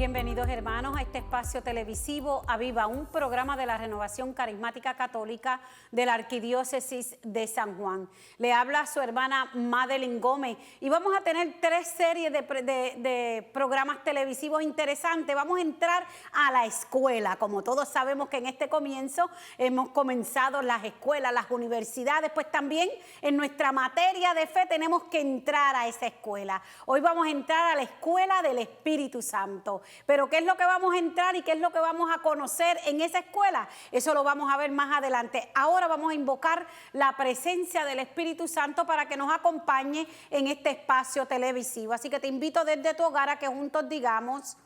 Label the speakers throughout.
Speaker 1: Bienvenidos hermanos a este espacio televisivo Aviva, un programa de la Renovación Carismática Católica de la Arquidiócesis de San Juan. Le habla su hermana Madeline Gómez y vamos a tener 3 series de programas televisivos interesantes. Vamos a entrar a la escuela. Como todos sabemos que en este comienzo hemos comenzado las escuelas, las universidades, pues también en nuestra materia de fe tenemos que entrar a esa escuela. Hoy vamos a entrar a la escuela del Espíritu Santo. Pero ¿qué es lo que vamos a entrar y qué es lo que vamos a conocer en esa escuela? Eso lo vamos a ver más adelante. Ahora vamos a invocar la presencia del Espíritu Santo para que nos acompañe en este espacio televisivo. Así que te invito desde tu hogar a que juntos digamos: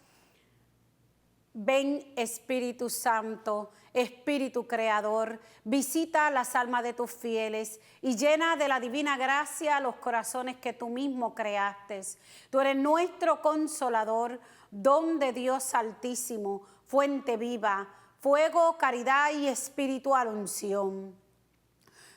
Speaker 1: ven Espíritu Santo, Espíritu Creador, visita las almas de tus fieles y llena de la divina gracia los corazones que tú mismo creaste. Tú eres nuestro consolador, don de Dios altísimo, fuente viva, fuego, caridad y espiritual unción.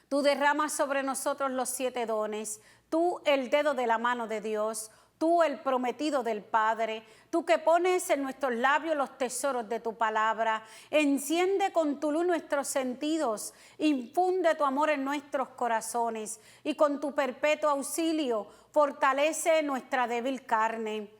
Speaker 1: Tú derramas sobre nosotros los 7 dones, tú el dedo de la mano de Dios, tú el prometido del Padre, tú que pones en nuestros labios los tesoros de tu palabra. Enciende con tu luz nuestros sentidos, infunde tu amor en nuestros corazones y con tu perpetuo auxilio fortalece nuestra débil carne.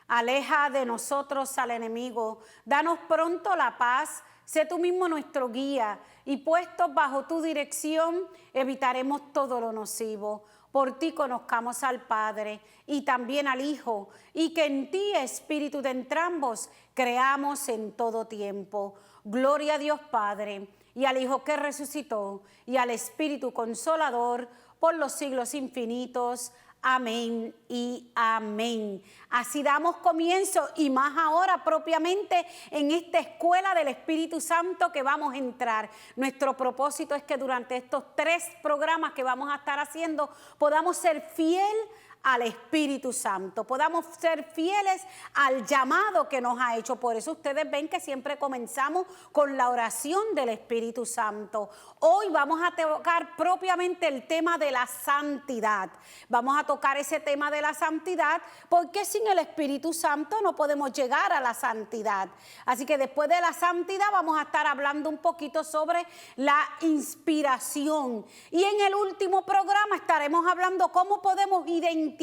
Speaker 1: Aleja de nosotros al enemigo, danos pronto la paz, sé tú mismo nuestro guía y puestos bajo tu dirección evitaremos todo lo nocivo. Por ti conozcamos al Padre y también al Hijo, y que en ti, Espíritu de entrambos, creamos en todo tiempo. Gloria a Dios Padre, y al Hijo que resucitó, y al Espíritu Consolador, por los siglos infinitos. Amén y amén. Así damos comienzo y más ahora propiamente en esta escuela del Espíritu Santo que vamos a entrar. Nuestro propósito es que durante estos 3 programas que vamos a estar haciendo podamos ser fiel al Espíritu Santo, podamos ser fieles al llamado que nos ha hecho. Por eso ustedes ven que siempre comenzamos con la oración del Espíritu Santo. Hoy vamos a tocar propiamente el tema de la santidad. Vamos a tocar ese tema de la santidad porque sin el Espíritu Santo no podemos llegar a la santidad. Así que después de la santidad vamos a estar hablando un poquito sobre la inspiración. Y en el último programa estaremos hablando cómo podemos identificar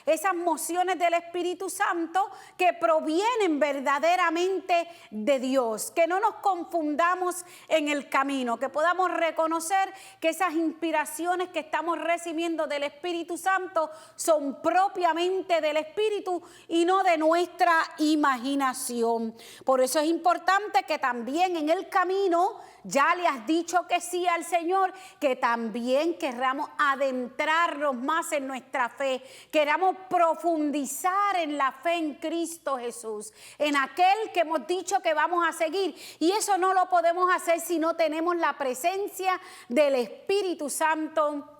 Speaker 1: esas mociones del Espíritu Santo que provienen verdaderamente de Dios, que no nos confundamos en el camino, que podamos reconocer que esas inspiraciones que estamos recibiendo del Espíritu Santo son propiamente del Espíritu y no de nuestra imaginación. Por eso es importante que también en el camino ya le has dicho que sí al Señor, que también querramos adentrarnos más en nuestra fe, queramos profundizar en la fe en Cristo Jesús, en aquel que hemos dicho que vamos a seguir. Y eso no lo podemos hacer si no tenemos la presencia del Espíritu Santo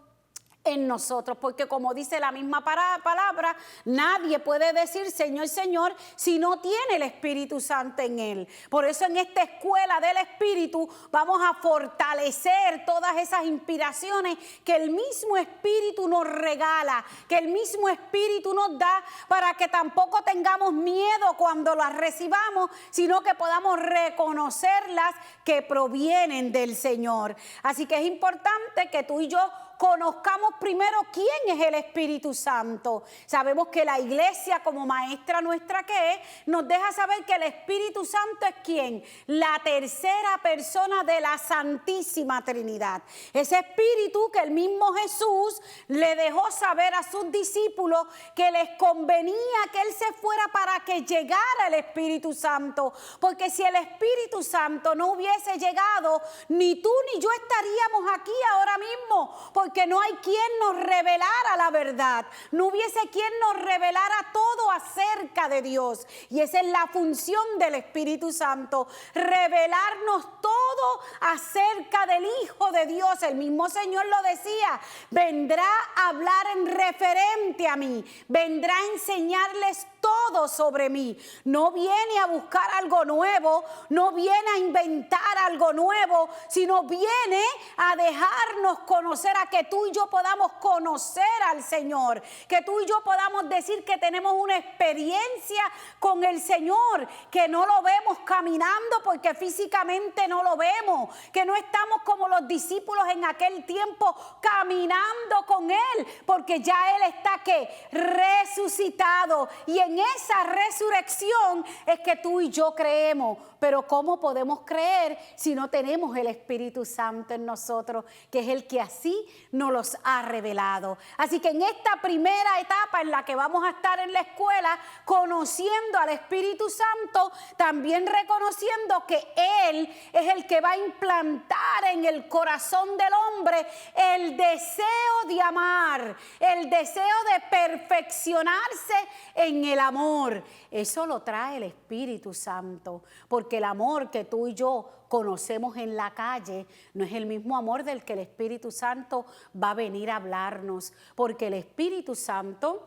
Speaker 1: en nosotros, porque como dice la misma palabra, nadie puede decir Señor, Señor, si no tiene el Espíritu Santo en él. Por eso en esta escuela del Espíritu vamos a fortalecer todas esas inspiraciones que el mismo Espíritu nos regala, que el mismo Espíritu nos da, para que tampoco tengamos miedo cuando las recibamos, sino que podamos reconocerlas que provienen del Señor. Así que es importante que tú y yo conozcamos primero quién es el Espíritu Santo. Sabemos que la iglesia, como maestra nuestra que es, nos deja saber que el Espíritu Santo es ¿quién? La tercera persona de la Santísima Trinidad. Ese Espíritu que el mismo Jesús le dejó saber a sus discípulos que les convenía que Él se fuera para que llegara el Espíritu Santo. Porque si el Espíritu Santo no hubiese llegado, ni tú ni yo estaríamos aquí ahora mismo, porque no hay quien nos revelara la verdad, no hubiese quien nos revelara todo acerca de Dios. Y esa es la función del Espíritu Santo, revelarnos todo acerca del Hijo de Dios. El mismo Señor lo decía: vendrá a hablar en referente a mí, vendrá a enseñarles todo todo sobre mí. No viene a buscar algo nuevo, no viene a inventar algo nuevo, sino viene a dejarnos conocer, a que tú y yo podamos conocer al Señor, que tú y yo podamos decir que tenemos una experiencia con el Señor, que no lo vemos caminando porque físicamente no lo vemos, que no estamos como los discípulos en aquel tiempo caminando con Él, porque ya Él está ¿qué? Resucitado, y en esa resurrección es que tú y yo creemos. Pero ¿cómo podemos creer si no tenemos el Espíritu Santo en nosotros, que es el que así nos los ha revelado? Así que en esta primera etapa en la que vamos a estar en la escuela, conociendo al Espíritu Santo, también reconociendo que Él es el que va a implantar en el corazón del hombre el deseo de amar, el deseo de perfeccionarse en el amor. Eso lo trae el Espíritu Santo, porque el amor que tú y yo conocemos en la calle no es el mismo amor del que el Espíritu Santo va a venir a hablarnos, porque el Espíritu Santo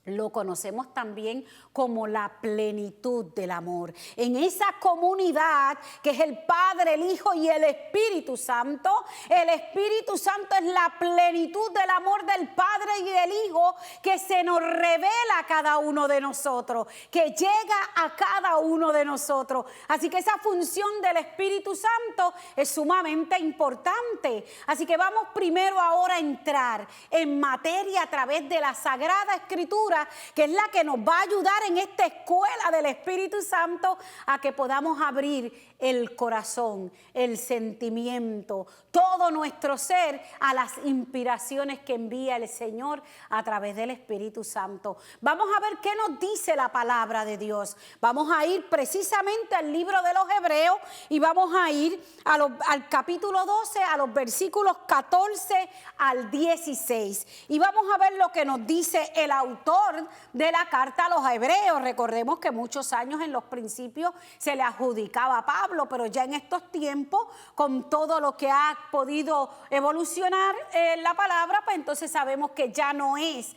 Speaker 1: lo conocemos también como la plenitud del amor. En esa comunidad que es el Padre, el Hijo y el Espíritu Santo es la plenitud del amor del Padre y del Hijo, que se nos revela a cada uno de nosotros, que llega a cada uno de nosotros. Así que esa función del Espíritu Santo es sumamente importante. Así que vamos primero ahora a entrar en materia a través de la Sagrada Escritura, que es la que nos va a ayudar en esta escuela del Espíritu Santo a que podamos abrir el corazón, el sentimiento, todo nuestro ser a las inspiraciones que envía el Señor a través del Espíritu Santo. Vamos a ver qué nos dice la palabra de Dios. Vamos a ir precisamente al libro de los Hebreos y vamos a ir al capítulo 12, a los versículos 14 al 16. Y vamos a ver lo que nos dice el autor de la carta a los Hebreos. Recordemos que muchos años en los principios se le adjudicaba a Pablo, pero ya en estos tiempos, con todo lo que ha podido evolucionar la palabra, pues entonces sabemos que ya no es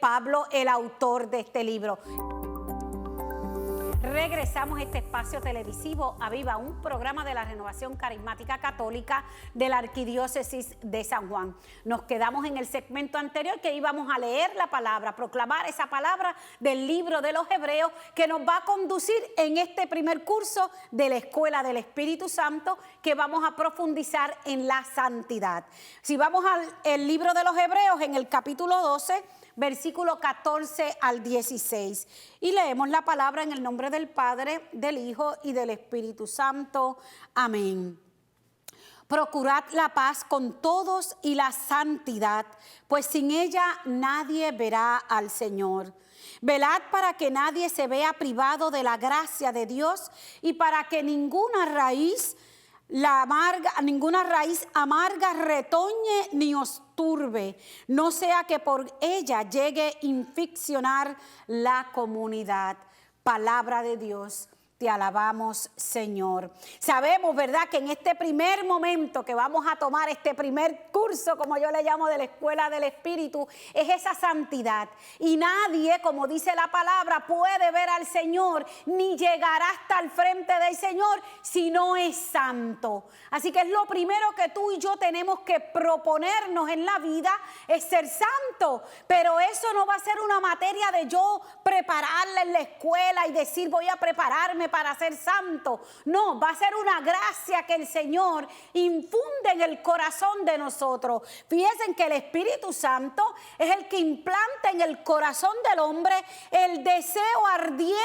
Speaker 1: Pablo el autor de este libro. Regresamos a este espacio televisivo a Viva, un programa de la Renovación Carismática Católica de la Arquidiócesis de San Juan. Nos quedamos en el segmento anterior que íbamos a leer la palabra, proclamar esa palabra del libro de los Hebreos, que nos va a conducir en este primer curso de la Escuela del Espíritu Santo, que vamos a profundizar en la santidad. Si vamos al libro de los Hebreos, en el capítulo 12, versículo 14 al 16. Y leemos la palabra en el nombre del Padre, del Hijo y del Espíritu Santo. Amén. Procurad la paz con todos y la santidad, pues sin ella nadie verá al Señor. Velad para que nadie se vea privado de la gracia de Dios y para que ninguna raíz amarga retoñe ni os turbe, no sea que por ella llegue a infeccionar la comunidad. Palabra de Dios. Te alabamos, Señor. Sabemos, ¿verdad?, que en este primer momento que vamos a tomar, este primer curso, como yo le llamo, de la Escuela del Espíritu, es esa santidad. Y nadie, como dice la palabra, puede ver al Señor, ni llegará hasta el frente del Señor, si no es santo. Así que es lo primero que tú y yo tenemos que proponernos en la vida, es ser santo. Pero eso no va a ser una materia de yo prepararla en la escuela y decir voy a prepararme para ser santo. No, va a ser una gracia que el Señor infunde en el corazón de nosotros. Fíjense que el Espíritu Santo es el que implanta en el corazón del hombre el deseo ardiente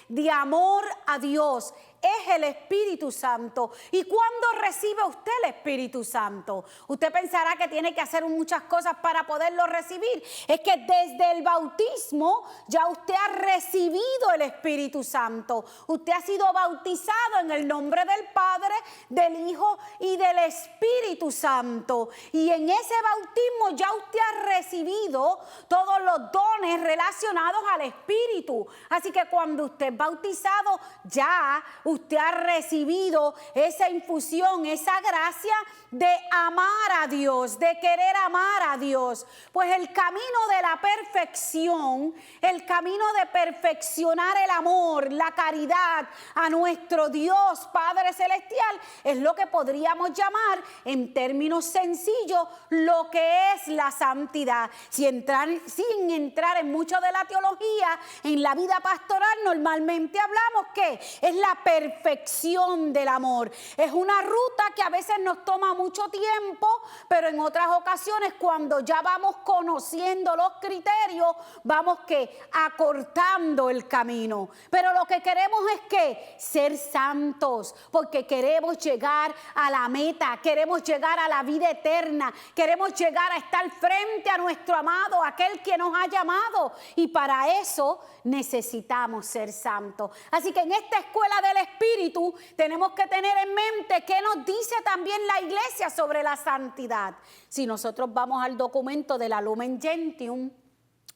Speaker 1: de amor a Dios. Es el Espíritu Santo. ¿Y cuándo recibe usted el Espíritu Santo? Usted pensará que tiene que hacer muchas cosas para poderlo recibir. Es que desde el bautismo ya usted ha recibido el Espíritu Santo. Usted ha sido bautizado en el nombre del Padre, del Hijo y del Espíritu Santo. Y en ese bautismo ya usted ha recibido todos los dones relacionados al Espíritu. Así que cuando usted es bautizado, ya usted ha recibido esa infusión, esa gracia de amar a Dios, de querer amar a Dios. Pues el camino de la perfección, el camino de perfeccionar el amor, la caridad a nuestro Dios Padre Celestial, es lo que podríamos llamar en términos sencillos lo que es la santidad. Sin entrar en mucho de la teología, en la vida pastoral normalmente hablamos que es la perfección del amor. Es una ruta que a veces nos toma mucho tiempo, pero en otras ocasiones cuando ya vamos conociendo los criterios, vamos acortando el camino. Pero lo que queremos es ser santos, porque queremos llegar a la meta, queremos llegar a la vida eterna, queremos llegar a estar frente a nuestro amado, aquel que nos ha llamado, y para eso necesitamos ser santos. Así que en esta escuela del Espíritu tenemos que tener en mente qué nos dice también la iglesia sobre la santidad. Si nosotros vamos al documento de la Lumen Gentium,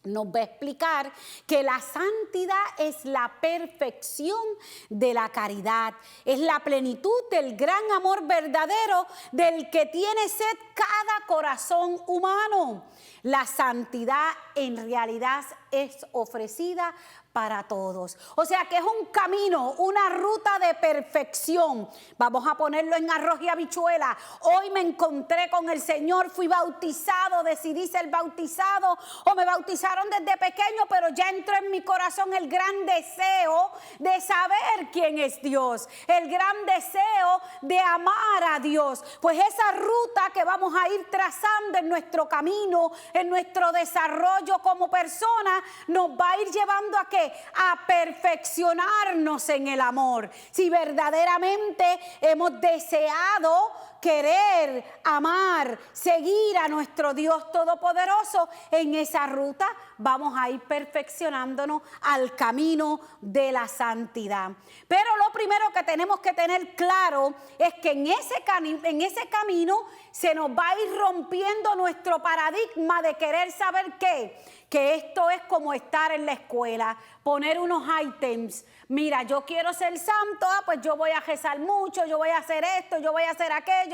Speaker 1: nos va a explicar que la santidad es la perfección de la caridad, es la plenitud del gran amor verdadero del que tiene sed cada corazón humano. La santidad en realidad es ofrecida para todos. O sea que es un camino, una ruta de perfección. Vamos a ponerlo en arroz y habichuela. Hoy me encontré con el Señor, fui bautizado, decidí ser bautizado o me bautizaron desde pequeño, pero ya entró en mi corazón el gran deseo de saber quién es Dios, el gran deseo de amar a Dios. Pues esa ruta que vamos a ir trazando en nuestro camino, en nuestro desarrollo como persona, nos va a ir llevando a a perfeccionarnos en el amor. Si verdaderamente hemos deseado querer, amar, seguir a nuestro Dios Todopoderoso, en esa ruta vamos a ir perfeccionándonos al camino de la santidad. Pero lo primero que tenemos que tener claro es que en ese camino se nos va a ir rompiendo nuestro paradigma de querer saber que esto es como estar en la escuela, poner unos ítems. Mira, yo quiero ser santo, pues yo voy a rezar mucho, yo voy a hacer esto, yo voy a hacer aquello,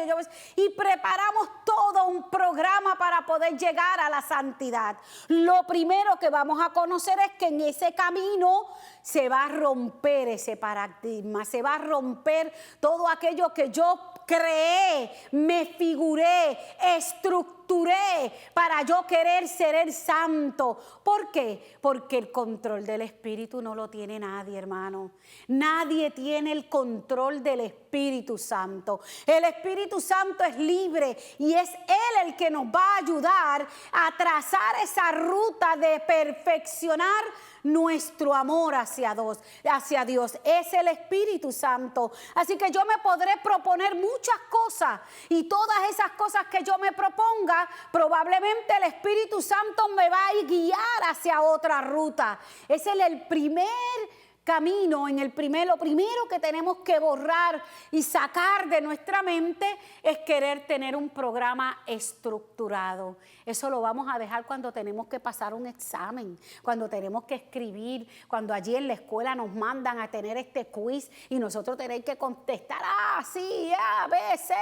Speaker 1: y preparamos todo un programa para poder llegar a la santidad. Lo primero que vamos a conocer es que en ese camino se va a romper ese paradigma, se va a romper todo aquello que yo creé, me figuré, estructuré para yo querer ser el santo. ¿Por qué? Porque el control del Espíritu no lo tiene nadie, hermano. Nadie tiene el control del Espíritu Santo. El Espíritu Santo es libre y es Él el que nos va a ayudar a trazar esa ruta de perfeccionar nuestro amor hacia Dios. Es el Espíritu Santo. Así que yo me podré proponer muchas cosas y todas esas cosas que yo me proponga, probablemente el Espíritu Santo me va a guiar hacia otra ruta. Ese es el primer camino, lo primero que tenemos que borrar y sacar de nuestra mente es querer tener un programa estructurado. Eso lo vamos a dejar cuando tenemos que pasar un examen, cuando tenemos que escribir, cuando allí en la escuela nos mandan a tener este quiz y nosotros tenemos que contestar, sí, A, B, C.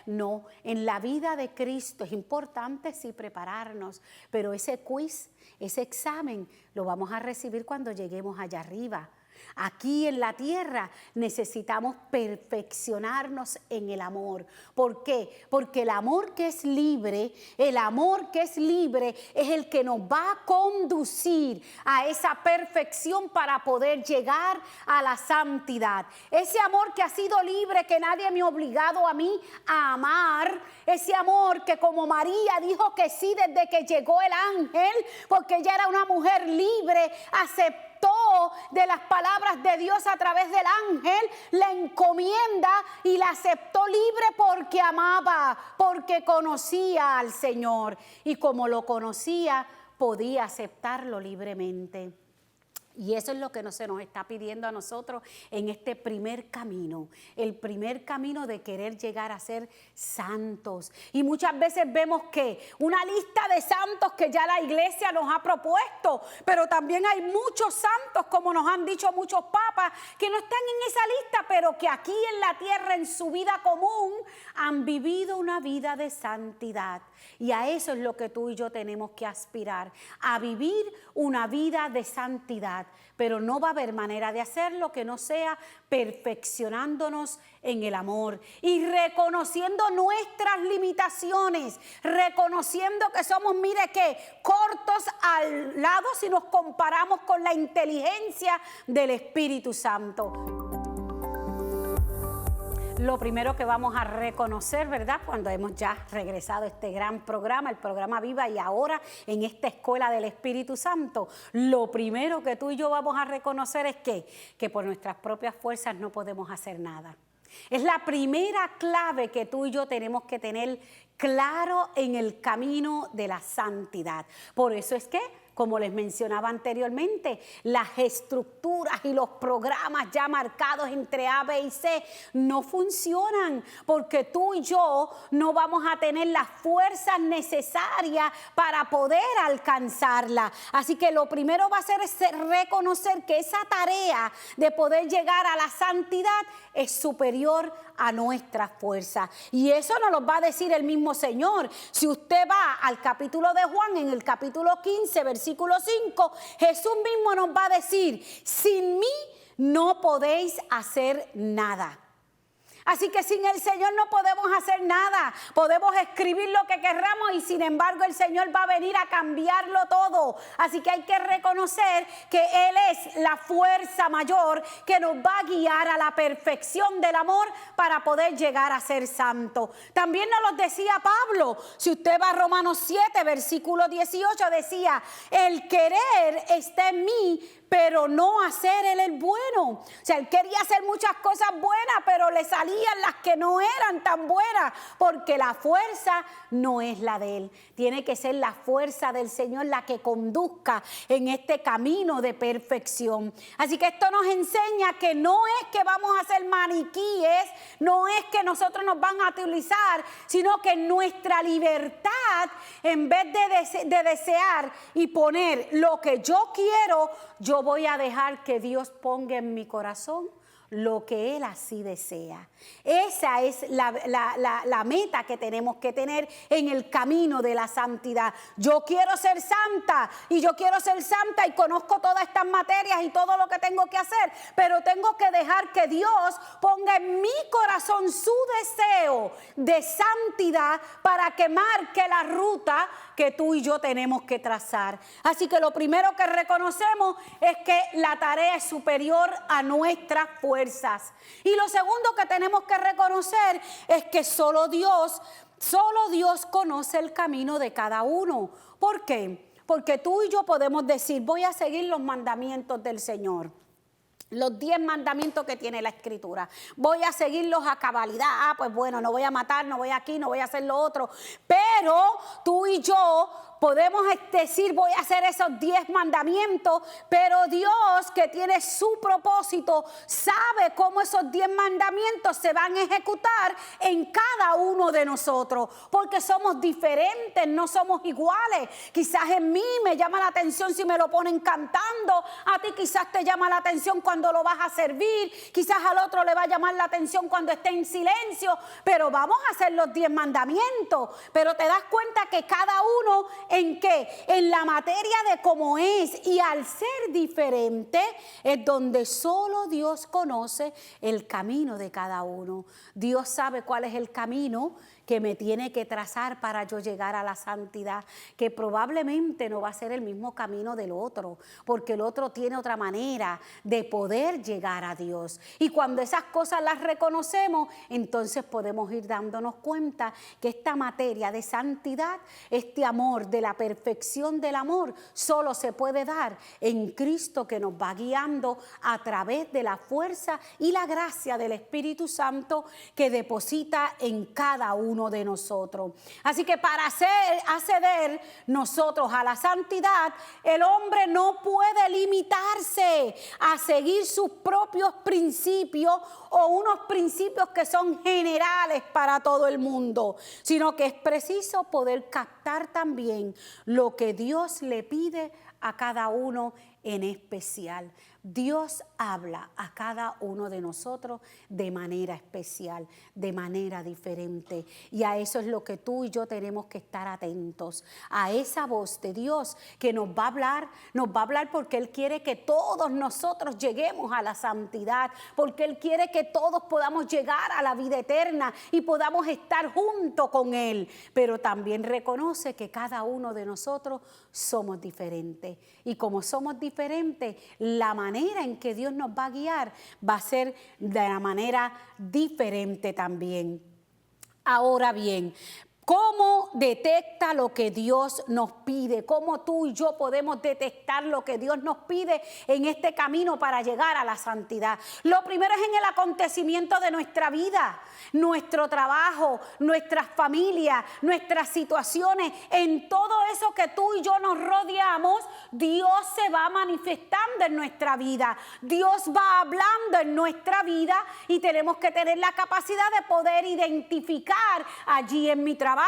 Speaker 1: No, en la vida de Cristo es importante sí prepararnos, pero ese quiz, ese examen, lo vamos a recibir cuando lleguemos allá arriba. Aquí en la tierra necesitamos perfeccionarnos en el amor. ¿Por qué? Porque el amor que es libre es el que nos va a conducir a esa perfección para poder llegar a la santidad. Ese amor que ha sido libre, que nadie me ha obligado a mí a amar. Ese amor que como María dijo que sí desde que llegó el ángel, porque ella era una mujer libre, aceptó de las palabras de Dios a través del ángel, la encomienda y la aceptó libre porque amaba, porque conocía al Señor y como lo conocía podía aceptarlo libremente. Y eso es lo que se nos está pidiendo a nosotros en este primer camino, el primer camino de querer llegar a ser santos. Y muchas veces vemos que una lista de santos que ya la iglesia nos ha propuesto, pero también hay muchos santos, como nos han dicho muchos papas, que no están en esa lista, pero que aquí en la tierra, en su vida común, han vivido una vida de santidad. Y a eso es lo que tú y yo tenemos que aspirar, a vivir una vida de santidad. Pero no va a haber manera de hacerlo que no sea perfeccionándonos en el amor y reconociendo nuestras limitaciones, reconociendo que somos, mire que, cortos al lado si nos comparamos con la inteligencia del Espíritu Santo. Lo primero que vamos a reconocer, ¿verdad? Cuando hemos ya regresado a este gran programa, el programa Viva, y ahora en esta escuela del Espíritu Santo, lo primero que tú y yo vamos a reconocer es que por nuestras propias fuerzas no podemos hacer nada. Es la primera clave que tú y yo tenemos que tener claro en el camino de la santidad. Por eso es que, como les mencionaba anteriormente, las estructuras y los programas ya marcados entre A, B y C no funcionan, porque tú y yo no vamos a tener las fuerzas necesarias para poder alcanzarla. Así que lo primero va a ser reconocer que esa tarea de poder llegar a la santidad es superior a nuestras fuerzas. Y eso nos lo va a decir el mismo Señor. Si usted va al capítulo de Juan, en el capítulo 15, versículo 5, Jesús mismo nos va a decir: sin mí no podéis hacer nada. Así que sin el Señor no podemos hacer nada. Podemos escribir lo que querramos y sin embargo el Señor va a venir a cambiarlo todo. Así que hay que reconocer que Él es la fuerza mayor que nos va a guiar a la perfección del amor para poder llegar a ser santo. También nos lo decía Pablo. Si usted va a Romanos 7, versículo 18, decía: el querer está en mí, pero no hacer él el bueno. O sea, él quería hacer muchas cosas buenas, pero le salían las que no eran tan buenas, porque la fuerza no es la de él. Tiene que ser la fuerza del Señor la que conduzca en este camino de perfección. Así que esto nos enseña que no es que vamos a ser maniquíes, no es que nosotros nos van a utilizar, sino que nuestra libertad, en vez de desear y poner lo que yo quiero, yo voy a dejar que Dios ponga en mi corazón lo que Él así desea. Esa es la meta que tenemos que tener en el camino de la santidad. Yo quiero ser santa y conozco todas estas materias y todo lo que tengo que hacer, pero tengo que dejar que Dios ponga en mi corazón su deseo de santidad para que marque la ruta que tú y yo tenemos que trazar. Así que lo primero que reconocemos es que la tarea es superior a nuestras fuerzas. Y lo segundo que tenemos que reconocer es que solo Dios conoce el camino de cada uno. ¿Por qué? Porque tú y yo podemos decir: voy a seguir los mandamientos del Señor. Los 10 mandamientos que tiene la Escritura. Voy a seguirlos a cabalidad. Pues bueno, no voy a matar, no voy aquí, no voy a hacer lo otro. Pero tú y yo podemos decir: voy a hacer esos 10 mandamientos, pero Dios, que tiene su propósito, sabe cómo esos 10 mandamientos se van a ejecutar en cada uno de nosotros, porque somos diferentes, no somos iguales. Quizás en mí me llama la atención si me lo ponen cantando, a ti quizás te llama la atención cuando lo vas a servir, quizás al otro le va a llamar la atención cuando esté en silencio, pero vamos a hacer los 10 mandamientos. Pero te das cuenta que cada uno, ¿en qué? En la materia de cómo es, y al ser diferente es donde solo Dios conoce el camino de cada uno. Dios sabe cuál es el camino que me tiene que trazar para yo llegar a la santidad, que probablemente no va a ser el mismo camino del otro, porque el otro tiene otra manera de poder llegar a Dios. Y cuando esas cosas las reconocemos, entonces podemos ir dándonos cuenta que esta materia de santidad, este amor, de la perfección del amor, solo se puede dar en Cristo, que nos va guiando a través de la fuerza y la gracia del Espíritu Santo que deposita en cada uno uno de nosotros. Así que para acceder nosotros a la santidad, el hombre no puede limitarse a seguir sus propios principios o unos principios que son generales para todo el mundo, sino que es preciso poder captar también lo que Dios le pide a cada uno en especial. Dios habla a cada uno de nosotros de manera especial, de manera diferente. Y a eso es lo que tú y yo tenemos que estar atentos, a esa voz de Dios que nos va a hablar porque Él quiere que todos nosotros lleguemos a la santidad, porque Él quiere que todos podamos llegar a la vida eterna y podamos estar junto con Él. Pero también reconoce que cada uno de nosotros somos diferentes. Y como somos diferentes, la manera en que Dios nos va a guiar va a ser de la manera diferente también. Ahora bien, ¿cómo detecta lo que Dios nos pide? ¿Cómo tú y yo podemos detectar lo que Dios nos pide en este camino para llegar a la santidad? Lo primero es en el acontecimiento de nuestra vida, nuestro trabajo, nuestras familias, nuestras situaciones. En todo eso que tú y yo nos rodeamos, Dios se va manifestando en nuestra vida. Dios va hablando en nuestra vida y tenemos que tener la capacidad de poder identificar allí en mi trabajo,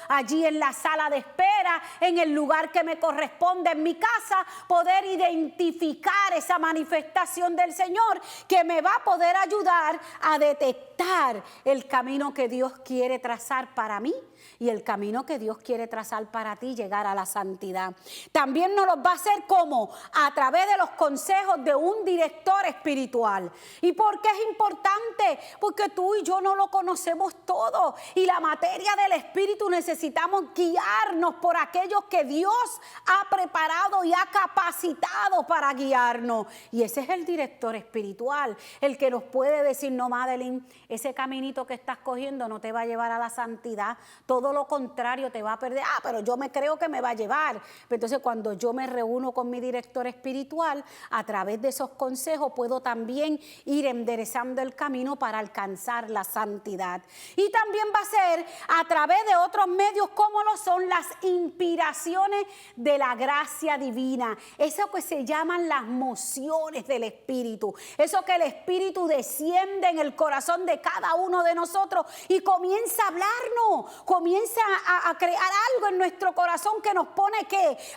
Speaker 1: allí en la sala de espera, en el lugar que me corresponde en mi casa, poder identificar esa manifestación del Señor que me va a poder ayudar a detectar el camino que Dios quiere trazar para mí y el camino que Dios quiere trazar para ti, llegar a la santidad. También nos lo va a hacer como a través de los consejos de un director espiritual. ¿Y por qué es importante? Porque tú y yo no lo conocemos todo y la materia del espíritu necesitamos guiarnos por aquellos que Dios ha preparado y ha capacitado para guiarnos. Y ese es el director espiritual, el que nos puede decir: no, Madeline, ese caminito que estás cogiendo no te va a llevar a la santidad, todo lo contrario, te va a perder. Pero yo me creo que me va a llevar. Entonces, cuando yo me reúno con mi director espiritual, a través de esos consejos puedo también ir enderezando el camino para alcanzar la santidad. Y también va a ser a través de otros medios como lo son las inspiraciones de la gracia divina, eso que se llaman las mociones del Espíritu, eso que el Espíritu desciende en el corazón de cada uno de nosotros y comienza a hablarnos, comienza a crear algo en nuestro corazón que nos pone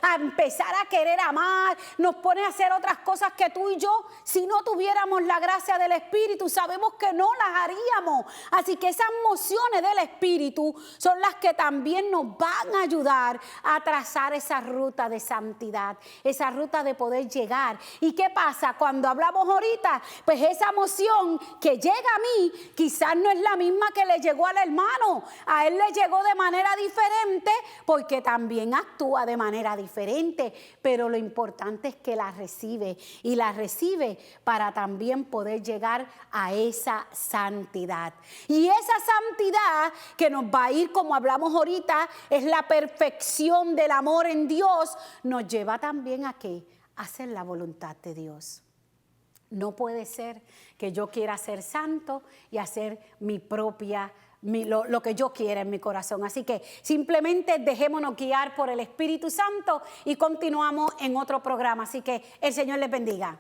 Speaker 1: a empezar a querer amar, nos pone a hacer otras cosas que tú y yo, si no tuviéramos la gracia del Espíritu, sabemos que no las haríamos. Así que esas mociones del Espíritu son las que también nos van a ayudar a trazar esa ruta de santidad, esa ruta de poder llegar. ¿Y qué pasa? Cuando hablamos ahorita, pues esa moción que llega a mí, quizás no es la misma que le llegó al hermano. A él le llegó de manera diferente porque también actúa de manera diferente, pero lo importante es que la recibe y la recibe para también poder llegar a esa santidad. Y esa santidad que nos va a ir, como hablamos ahorita, es la perfección del amor en Dios, nos lleva también a ¿qué? A hacer la voluntad de Dios. No puede ser que yo quiera ser santo y hacer mi propia lo que yo quiera en mi corazón. Así que simplemente dejémonos guiar por el Espíritu Santo y continuamos en otro programa. Así que el Señor les bendiga.